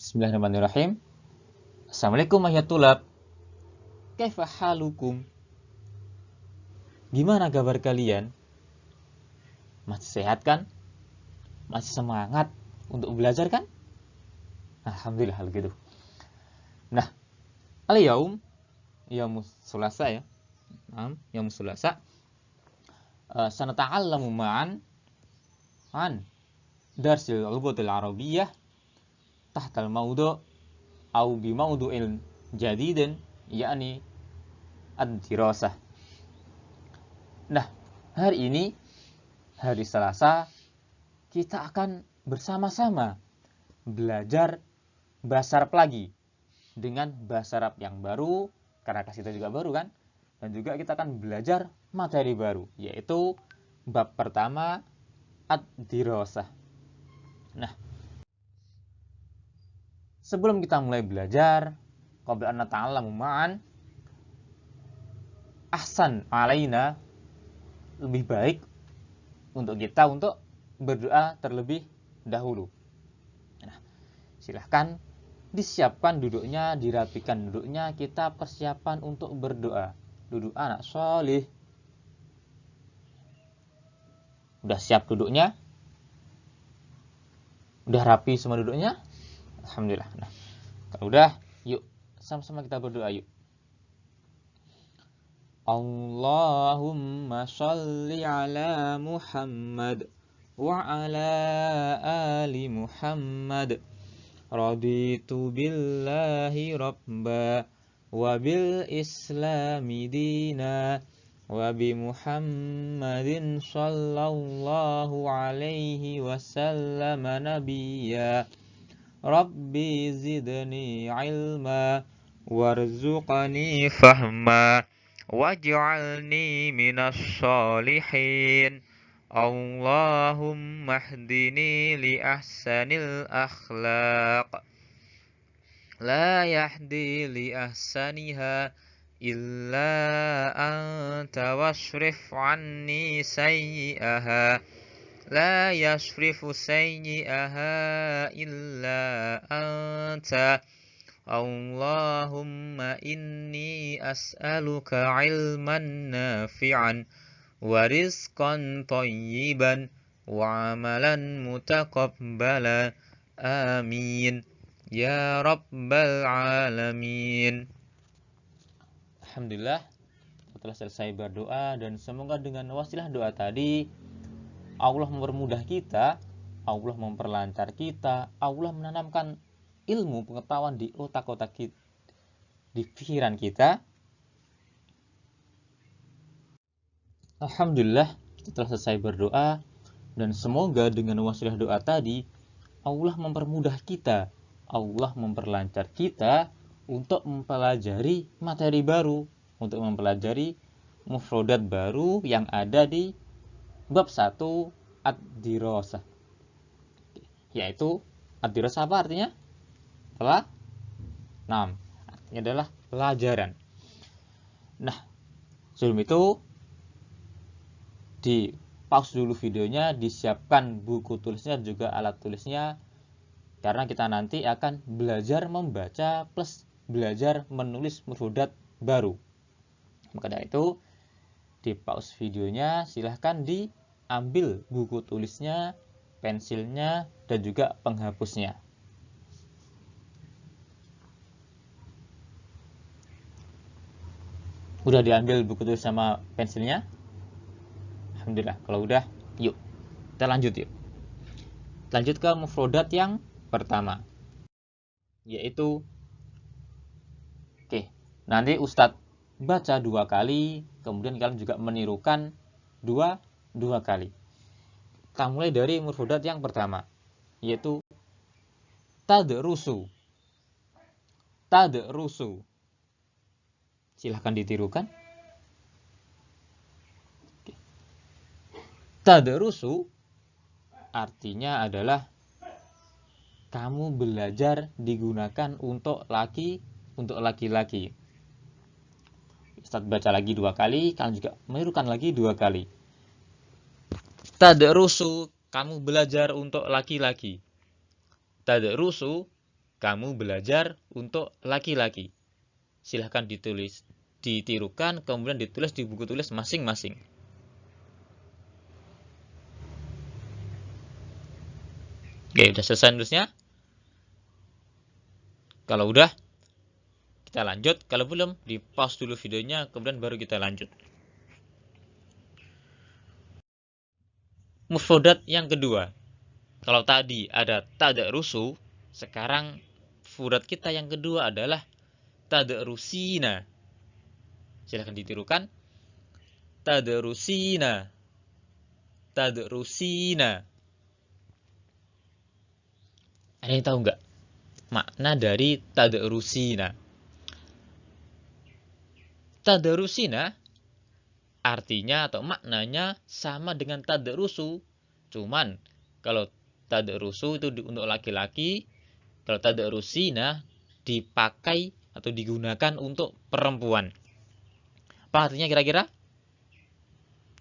Bismillahirrahmanirrahim. Assalamualaikum ayat tulab. Kaifa halukum? Gimana kabar kalian? Masih sehat kan? Masih semangat untuk belajar kan? Alhamdulillah hal gitu. Nah, al-yaum yaumus sulasa ya. Yaumus sulasa. Sanata'allamu ma'an an darsil lughatil arabiyyah tahta al-mawdu' au bi mawdu'il jadidin yakni ad-dirasah. Nah, hari ini hari Selasa kita akan bersama-sama belajar bahasa Arab lagi dengan bahasa Arab yang baru karena kita juga baru kan, dan juga kita akan belajar materi baru yaitu bab pertama ad-dirasah. Nah, sebelum kita mulai belajar, qabla an nata'allamu ma'an, ahsan alaina, lebih baik untuk kita untuk berdoa terlebih dahulu. Nah, silahkan disiapkan duduknya, dirapikan duduknya, kita persiapan untuk berdoa. Duduk anak solih. Udah siap duduknya? Udah rapi semua duduknya? Alhamdulillah. Nah, kalau udah, yuk sama-sama kita berdoa yuk. Allahumma sholli ala Muhammad wa ala ali Muhammad. Raditu billahi rabba wa bil islami dina wa bi Muhammadin sallallahu alaihi wasallam nabiyya. Rabbi zidni ilma warzuqni fahma waj'alni minas sholihin. Allahumma hdini li ahsanil akhlaq la yahdi li ahsaniha illa anta wasrif anni sayyi'aha la yasrifu sayyi'aha illa anta. Allahumma inni as'aluka ilman nafi'an wa rizqan thayyiban wa amalan mutaqabbala. Amin ya rabbal alamin. Alhamdulillah, setelah selesai berdoa, dan semoga dengan wasilah doa tadi Allah mempermudah kita, Allah memperlancar kita, Allah menanamkan ilmu pengetahuan di otak-otak kita, di pikiran kita. Alhamdulillah, kita telah selesai berdoa, dan semoga dengan wasilah doa tadi Allah mempermudah kita, Allah memperlancar kita untuk mempelajari materi baru, untuk mempelajari mufrodat baru yang ada di bab 1 ad-dirasah, yaitu ad-dirasah apa artinya? Artinya adalah pelajaran. Nah, sebelum itu di pause dulu videonya, disiapkan buku tulisnya juga alat tulisnya, karena kita nanti akan belajar membaca plus belajar menulis mufrodat baru. Maka dari itu di pause videonya silahkan diambil buku tulisnya, pensilnya, dan juga penghapusnya. Udah diambil buku tulis sama pensilnya? Alhamdulillah. Kalau udah, yuk kita lanjut yuk. Lanjut ke mufrodat yang pertama, yaitu nanti Ustadz baca 2 kali, kemudian kalian juga menirukan dua kali. Kita mulai dari mufrodat yang pertama, yaitu tadrusu. Tadrusu. Silahkan ditirukan. Tadrusu artinya adalah kamu belajar, digunakan untuk laki-laki. Ustadz baca lagi 2 kali, kalian juga menirukan lagi 2 kali. Tadrusu, kamu belajar untuk laki-laki. Tadrusu kamu belajar untuk laki-laki. Silahkan ditirukan, kemudian ditulis di buku tulis masing-masing. Oke, udah selesai nulisnya? Kalau udah, kita lanjut. Kalau belum, di pause dulu videonya, kemudian baru kita lanjut. Mufrodat yang kedua. Kalau tadi ada tadarrusu, sekarang mufrodat kita yang kedua adalah tadarrusina. Silahkan ditirukan. Tadarrusina. Tadarrusina. Ada yang tahu nggak makna dari tadarrusina? Tadarrusina artinya atau maknanya sama dengan tadarrusu. Cuman kalau tadarrusu itu untuk laki-laki, kalau tadarrusina dipakai atau digunakan untuk perempuan. Apa artinya kira-kira?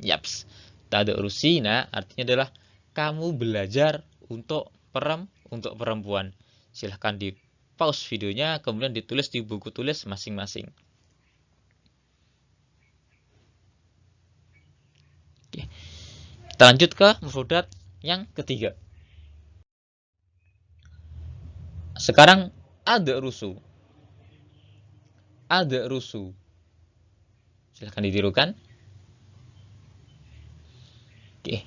Yaps. Tadarrusina artinya adalah kamu belajar untuk perempuan. Silahkan di pause videonya, kemudian ditulis di buku tulis masing-masing. Oke. Kita lanjut ke mufrodat yang ketiga. Sekarang ada rusu. Ada rusu. Silahkan ditirukan. Oke.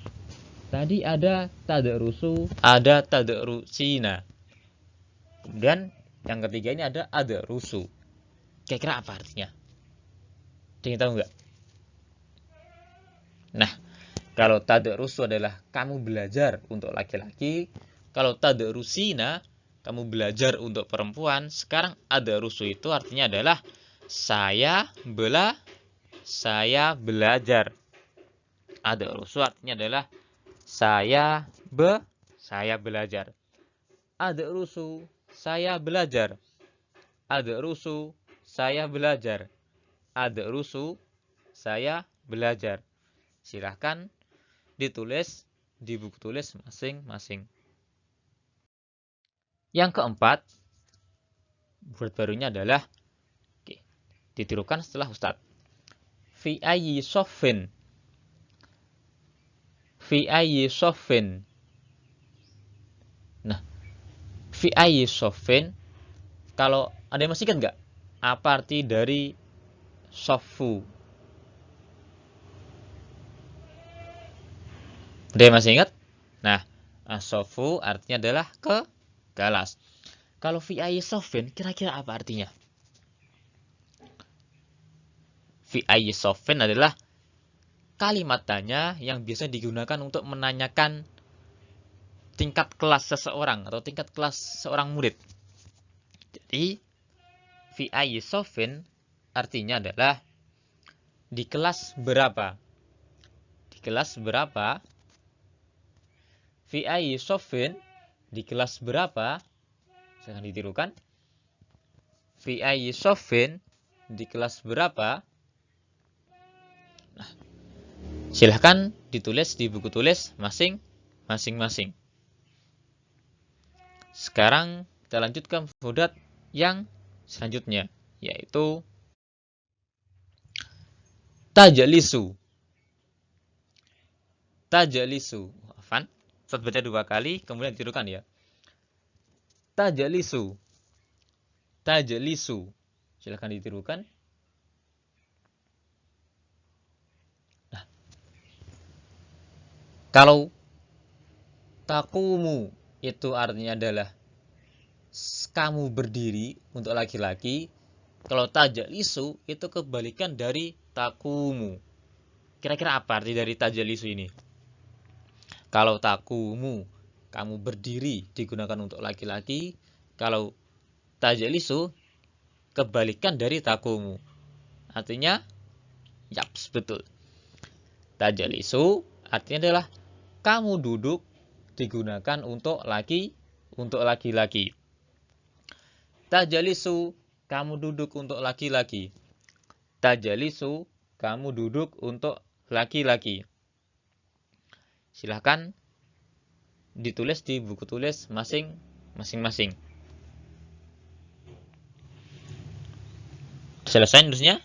Tadi ada tadarrusu, ada tadarrusina. Kemudian yang ketiga ini ada rusu. Kira-kira apa artinya? Ada yang tahu nggak? Nah, kalau tadarrusu adalah kamu belajar untuk laki-laki, kalau tadarrusina kamu belajar untuk perempuan. Sekarang rusu itu artinya adalah saya belajar. Rusu artinya adalah saya belajar. Rusu saya belajar. Rusu saya belajar. Rusu saya belajar. Silahkan ditulis di buku tulis masing-masing. Yang keempat, buat barunya adalah ditirukan setelah Ustadz. Fi ayyi soffin. Fi ayyi soffin. Nah, fi ayyi soffin, kalau ada yang masih ingat nggak? Apa arti dari soffu? Ada yang masih ingat? Nah, soffu artinya adalah kelas. Kalau fi ayyi soffin, kira-kira apa artinya? Fi ayyi soffin adalah kalimat tanya yang biasa digunakan untuk menanyakan tingkat kelas seseorang atau tingkat kelas seorang murid. Jadi, fi ayyi soffin artinya adalah di kelas berapa? Di kelas berapa? Fi ayyi soffin, di kelas berapa? Jangan ditirukan. Fi ayyi soffin, di kelas berapa? Nah, silahkan ditulis di buku tulis masing-masing. Sekarang kita lanjutkan mufrodat yang selanjutnya, yaitu tajalisu. Tajalisu. Afan, Ustaz baca 2 kali, kemudian ditirukan ya. Tajalisu. Tajalisu. Silahkan ditirukan. Nah, kalau takumu itu artinya adalah kamu berdiri untuk laki-laki. Kalau tajalisu itu kebalikan dari takumu. Kira-kira apa arti dari tajalisu ini? Kalau takumu, kamu berdiri, digunakan untuk laki-laki. Kalau tajalisu, kebalikan dari takumu. Artinya, yaps, betul. Tajalisu artinya adalah kamu duduk, digunakan untuk laki-laki. Tajalisu, kamu duduk untuk laki-laki. Tajalisu, kamu duduk untuk laki-laki. Silahkan ditulis di buku tulis masing-masing. Selesai nulisnya.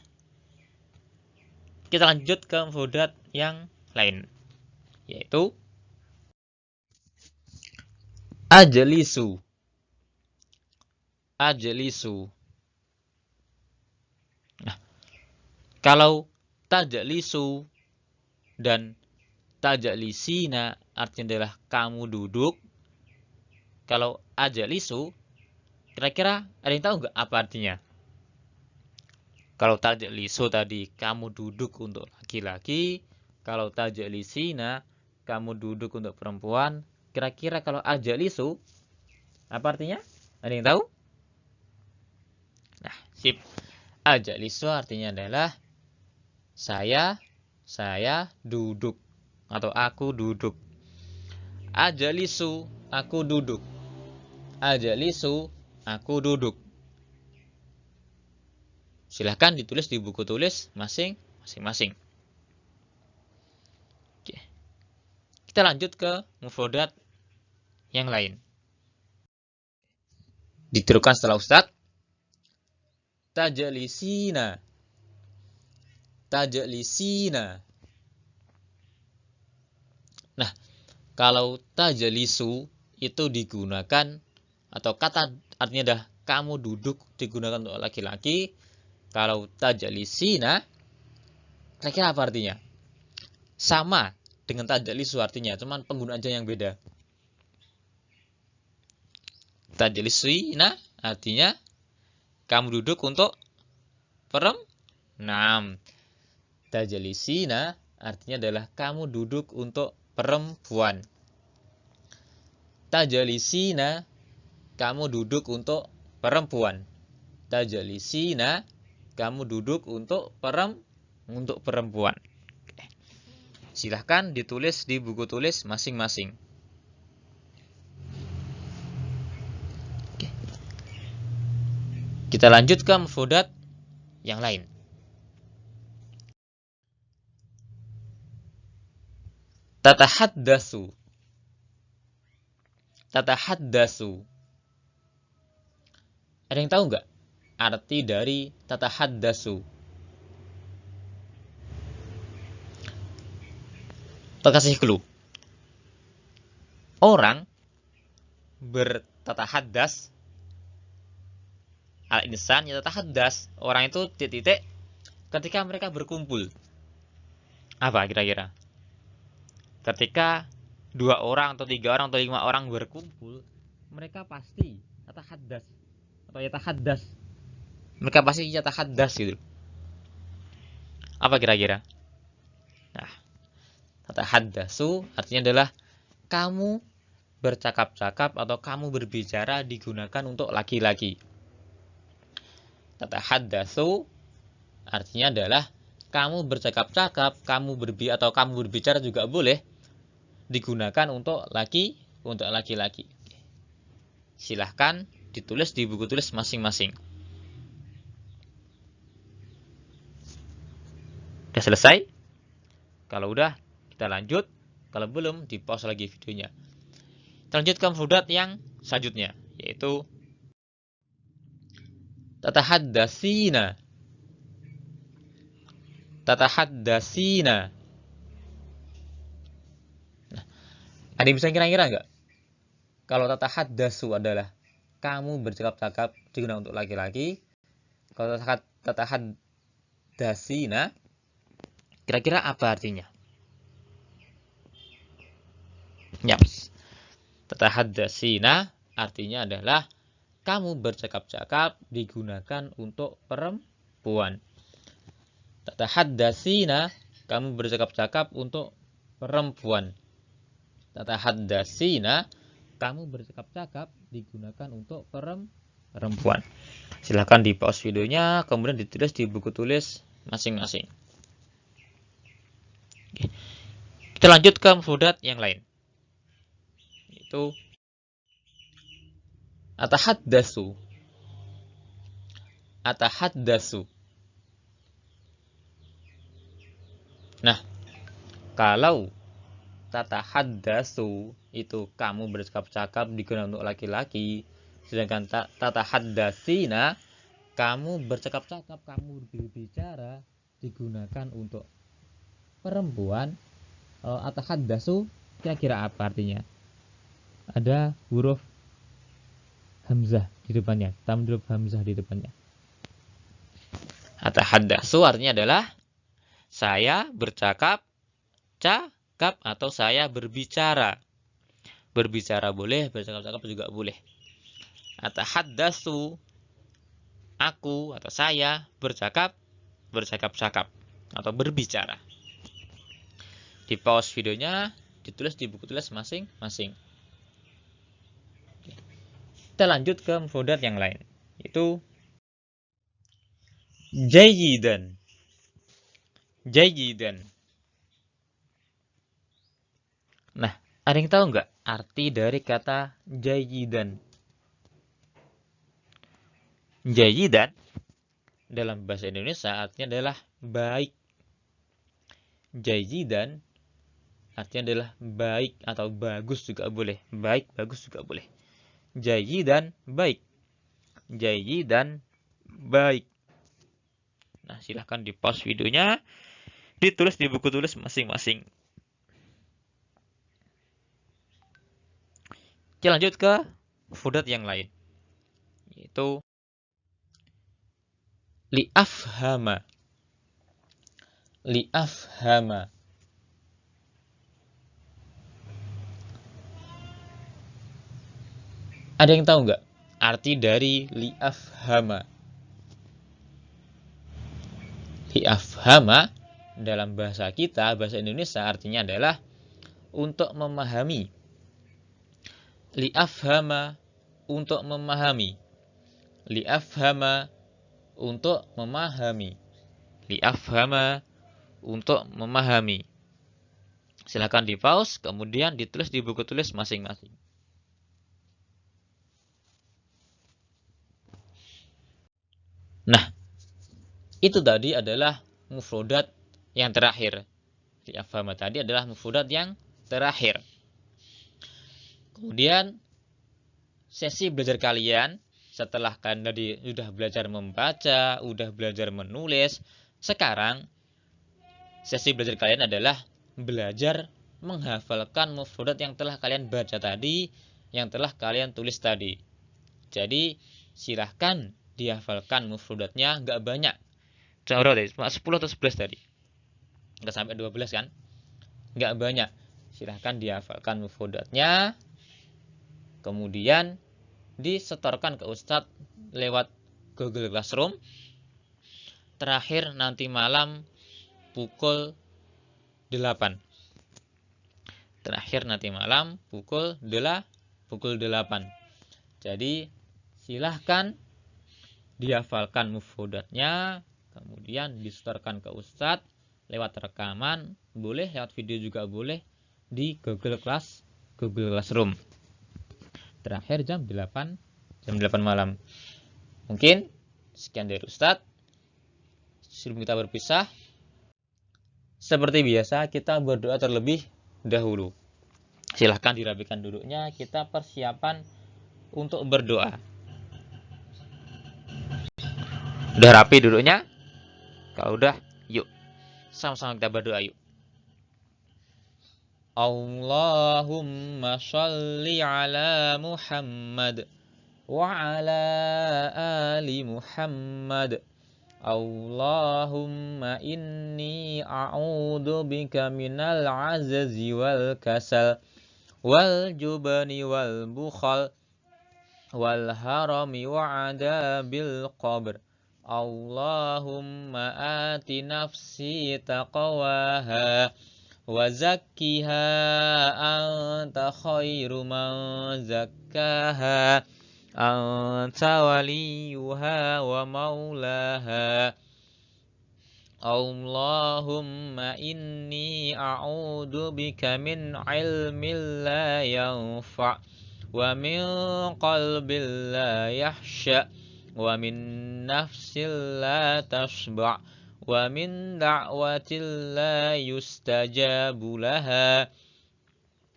Kita lanjut ke mufradat yang lain, yaitu ajlisu. Ajlisu. Nah, kalau tajlisu dan tajlisina artinya adalah kamu duduk. Kalau ajlisu, kira-kira ada yang tahu nggak apa artinya? Kalau tajlisu tadi kamu duduk untuk laki-laki, kalau tajlisina kamu duduk untuk perempuan, kira-kira kalau ajlisu apa artinya? Ada yang tahu? Nah, sip. Ajlisu artinya adalah saya duduk atau aku duduk. Ajlisu, aku duduk. Ajlisu, aku duduk. Silahkan ditulis di buku tulis masing-masing. Oke. Kita lanjut ke mufradat yang lain. Ditirukan setelah Ustadz. Tajlisina. Tajlisina. Nah, kalau tajlisu itu digunakan atau kata artinya adalah kamu duduk digunakan untuk laki-laki. Kalau tajlisina, kira-kira apa artinya? Sama dengan tajlisu artinya, cuman penggunaannya yang beda. Tajlisina artinya kamu duduk untuk perempuan. Tajlisina artinya adalah kamu duduk untuk perempuan. Tajlisina, kamu duduk untuk perempuan. Tajlisina, kamu duduk untuk perempuan. Silahkan ditulis di buku tulis masing-masing. Kita lanjut ke mufradat yang lain. Tatahaddasu. Tatahaddasu. Ada yang tahu nggak arti dari tatahaddasu? Kasih clue. Orang bertatahaddas, al-insan yatatahaddas. Orang itu titik-titik ketika mereka berkumpul. Apa kira-kira? Ketika 2 orang atau 3 orang atau 5 orang berkumpul, mereka pasti tatahaddas atau yatahaddas. Mereka pasti yatahaddas gitu. Apa kira-kira? Nah, tatahaddasu artinya adalah kamu bercakap-cakap atau kamu berbicara digunakan untuk laki-laki. Tatahaddasu artinya adalah kamu bercakap-cakap, kamu berbicara juga boleh digunakan untuk laki-laki. Silahkan ditulis di buku tulis masing-masing. Udah selesai? Kalau udah, kita lanjut. Kalau belum, di pause lagi videonya. Kita lanjut ke mufradat yang selanjutnya, yaitu tatahaddatsina. Tatahaddatsina. Nah, ada yang bisa kira-kira nggak? Kalau tatahaddatsu adalah kamu bercakap-cakap digunakan untuk laki-laki. Kalau tatahaddatsina, kira-kira apa artinya? Ya, tatahaddatsina artinya adalah kamu bercakap-cakap digunakan untuk perempuan. Tatahaddatsina, kamu bercakap-cakap untuk perempuan. Tatahaddatsina, kamu bercakap-cakap digunakan untuk perempuan. Silahkan di pause videonya, kemudian ditulis di buku tulis masing-masing. Kita lanjut ke mufradat yang lain, yaitu atahaddatsu. Atahaddatsu. Nah, kalau tatahaddatsu itu kamu bercakap-cakap digunakan untuk laki-laki, sedangkan tatahaddatsina kamu bercakap-cakap, kamu berbicara digunakan untuk perempuan. Kalau atahaddatsu kira-kira apa artinya? Ada huruf hamzah di depannya, tamdhuruf hamzah di depannya. Atahaddatsu artinya adalah saya bercakap, cakap, atau saya berbicara. Berbicara boleh, bercakap-cakap juga boleh. Atahaddatsu, aku atau saya bercakap, bercakap-cakap atau berbicara. Di pause videonya, ditulis di buku tulis masing-masing. Kita lanjut ke mufradat yang lain, yaitu jayidan. Jayidan. Nah, ada yang tahu nggak arti dari kata jayidan? Jayidan dalam bahasa Indonesia artinya adalah baik. Jayidan artinya adalah baik atau bagus juga boleh. Baik, bagus juga boleh. Jayidan, baik. Jayidan, baik. Nah, silahkan di pause videonya, ditulis di buku tulis masing-masing. Kita lanjut ke mufradat yang lain, yaitu li'afhama. Li'afhama. Ada yang tahu nggak arti dari li'afhama? Li'afhama dalam bahasa kita, bahasa Indonesia, artinya adalah untuk memahami. Li'afhama, untuk memahami. Li'afhama, untuk memahami. Li'afhama, untuk memahami. Silakan di pause, kemudian ditulis di buku tulis masing-masing. Nah, itu tadi adalah mufradat yang terakhir. Li'afhama tadi adalah mufradat yang terakhir. Kemudian sesi belajar kalian setelah kalian tadi sudah belajar membaca, sudah belajar menulis, sekarang sesi belajar kalian adalah belajar menghafalkan mufradat yang telah kalian baca tadi, yang telah kalian tulis tadi. Jadi silahkan dihafalkan mufradatnya, nggak banyak. Cuma 10 atau 11 tadi. Nggak sampai 12 kan? Nggak banyak. Silahkan dihafalkan mufradatnya, kemudian disetorkan ke Ustadz lewat Google Classroom. Terakhir nanti malam pukul 8. Terakhir nanti malam pukul 8. Jadi silahkan dihafalkan mufradatnya, kemudian disetorkan ke Ustadz lewat rekaman, boleh lewat video juga boleh, di Google Classroom. Terakhir jam 8 malam. Mungkin sekian dari Ustadz. Sebelum kita berpisah, seperti biasa kita berdoa terlebih dahulu. Silahkan dirapikan duduknya, kita persiapan untuk berdoa. Udah rapi duduknya? Kalau udah, yuk sama-sama kita berdoa yuk. Allahumma sholli ala Muhammad wa ala ali Muhammad. Allahumma inni a'udzu bika minal azazi wal kasal wal jubni wal bukhal wal harami wa adabil qabr. Allahumma ati nafsi taqwaha wa zakkiha anta khairu man zakkaha anta waliyuha wa maulaha. Allahumma inni a'udzu bika min ilmin la yanfa' wa min qalbin la yahsha' wa min nafsin la tashba' wa min da'watin la yustajabu laha.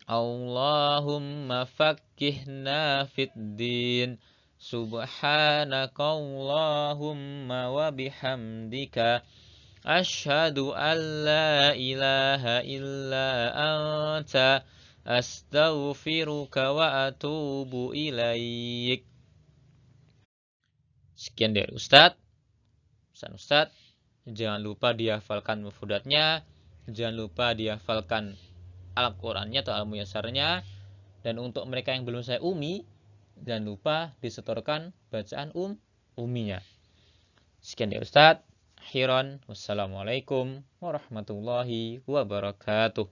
Allahumma fakkihna fid din Subhanakallahumma wa bihamdika asyhadu an la ilaha illa anta astaghfiruka wa atubu ilaik. Sekian dari Ustadz. Pesan Ustadz, jangan lupa dihafalkan mufradatnya, jangan lupa dihafalkan Al-Qur'annya atau Al-Muyassarnya, dan untuk mereka yang belum saya umi, jangan lupa disetorkan bacaan uminya. Sekian dari Ustadz. Akhiran, wassalamualaikum warahmatullahi wabarakatuh.